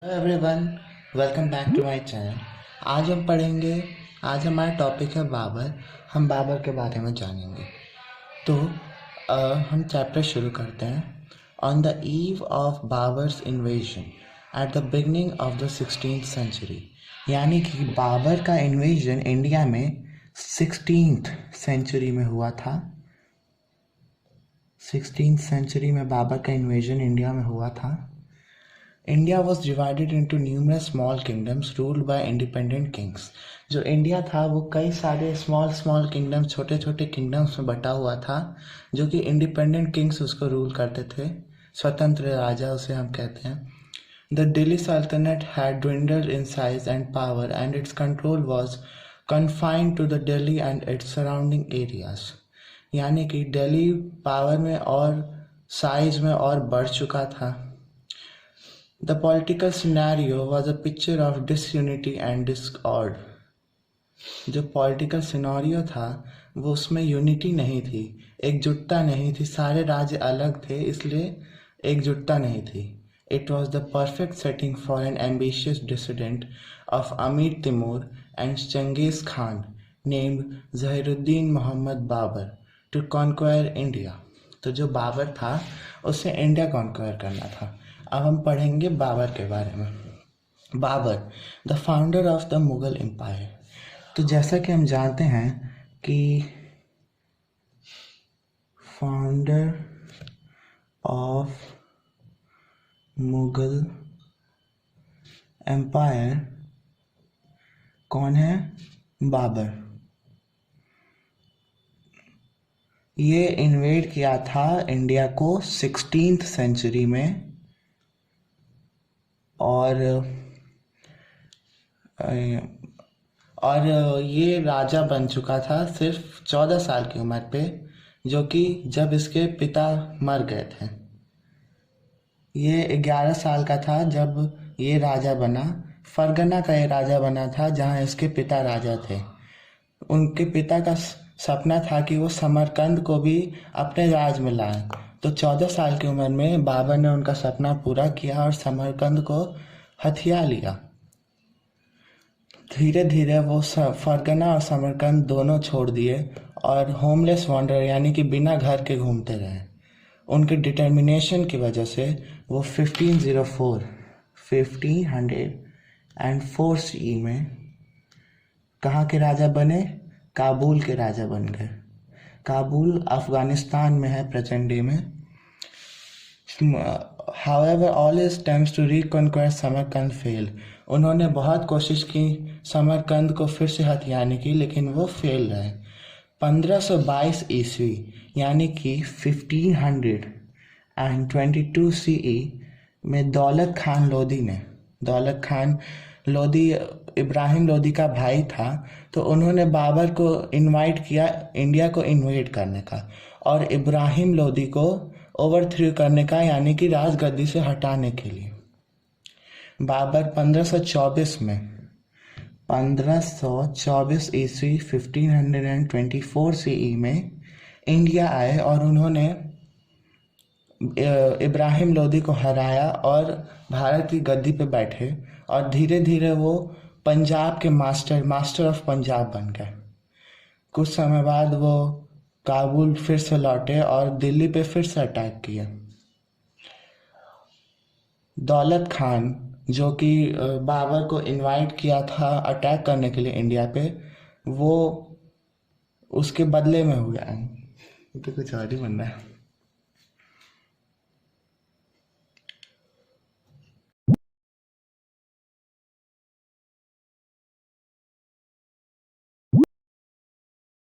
Hello everyone, welcome back to my channel. आज हमारा topic है बाबर। हम बाबर के बारे में जानेंगे। तो हम चैप्टर शुरू करते हैं। On the eve of Babur's invasion at the beginning of the 16th century, यानी कि बाबर का इन्वेजन इंडिया में 16th सेंचुरी में हुआ था। 16th सेंचुरी में बाबर का इन्वेजन इंडिया में हुआ था। India was divided into numerous small kingdoms ruled by independent kings. जो इंडिया था वो कई सारे स्मॉल किंगडम्स, छोटे छोटे किंगडम्स में बटा हुआ था, जो कि इंडिपेंडेंट किंग्स उसको रूल करते थे। स्वतंत्र राजा उसे हम कहते हैं। The Delhi Sultanate had dwindled in size and power, and its control was confined to the Delhi and its surrounding areas. यानी कि दिल्ली पावर में और साइज में और बढ़ चुका था। The political scenario was a picture of disunity and discord. जो पॉलिटिकल सिनेरियो था वो उसमें यूनिटी नहीं थी, एकजुटता नहीं थी। सारे राज्य अलग थे, इसलिए एकजुटता नहीं थी। It was the perfect setting for an ambitious dissident of Amir Timur and Genghis Khan named Zahiruddin Muhammad Babur to conquer India. तो जो बाबर था उसे इंडिया कॉन्क्वायर करना था। अब हम पढ़ेंगे बाबर के बारे में। Babur, the founder of the Mughal empire. तो जैसा कि हम जानते हैं कि फाउंडर ऑफ मुगल एम्पायर कौन है? बाबर। ये इन्वेड किया था इंडिया को 16th सेंचुरी में, और ये राजा बन चुका था सिर्फ 14 साल की उम्र पे, जो कि जब इसके पिता मर गए थे। ये 11 साल का था जब ये राजा बना। फरगना का ये राजा बना था जहाँ इसके पिता राजा थे। उनके पिता का सपना था कि वो समरकंद को भी अपने राज में लाए। तो 14 साल की उम्र में बाबर ने उनका सपना पूरा किया और समरकंद को हथिया लिया। धीरे धीरे वो फरगना और समरकंद दोनों छोड़ दिए और होमलेस वॉन्डर यानी कि बिना घर के घूमते रहे। उनके डिटर्मिनेशन की वजह से वो 1504 CE में कहाँ के राजा बने? काबुल के राजा बन गए। काबुल अफगानिस्तान में है प्रेजेंट डे में। However, all his attempts to reconquer Samarkand failed. उन्होंने बहुत कोशिश की समरकंद को फिर से हथियाने की, लेकिन वो फेल रहे। 1522 ईस्वी यानी कि 1522 CE में दौलत खान लोधी इब्राहिम लोधी का भाई था। तो उन्होंने बाबर को इनवाइट किया इंडिया को इन्वेड करने का और इब्राहिम लोधी को ओवरथ्रो करने का, यानी कि राजगद्दी से हटाने के लिए। बाबर 1524 ईस्वी 1524 CE में इंडिया आए और उन्होंने इब्राहिम लोधी को हराया और भारत की गद्दी पे बैठे, और धीरे धीरे वो पंजाब के मास्टर ऑफ पंजाब बन गए। कुछ समय बाद वो काबुल फिर से लौटे और दिल्ली पे फिर से अटैक किया। दौलत खान, जो कि बाबर को इनवाइट किया था अटैक करने के लिए इंडिया पे, वो उसके बदले में हो गया। तो कुछ और ही बनना है।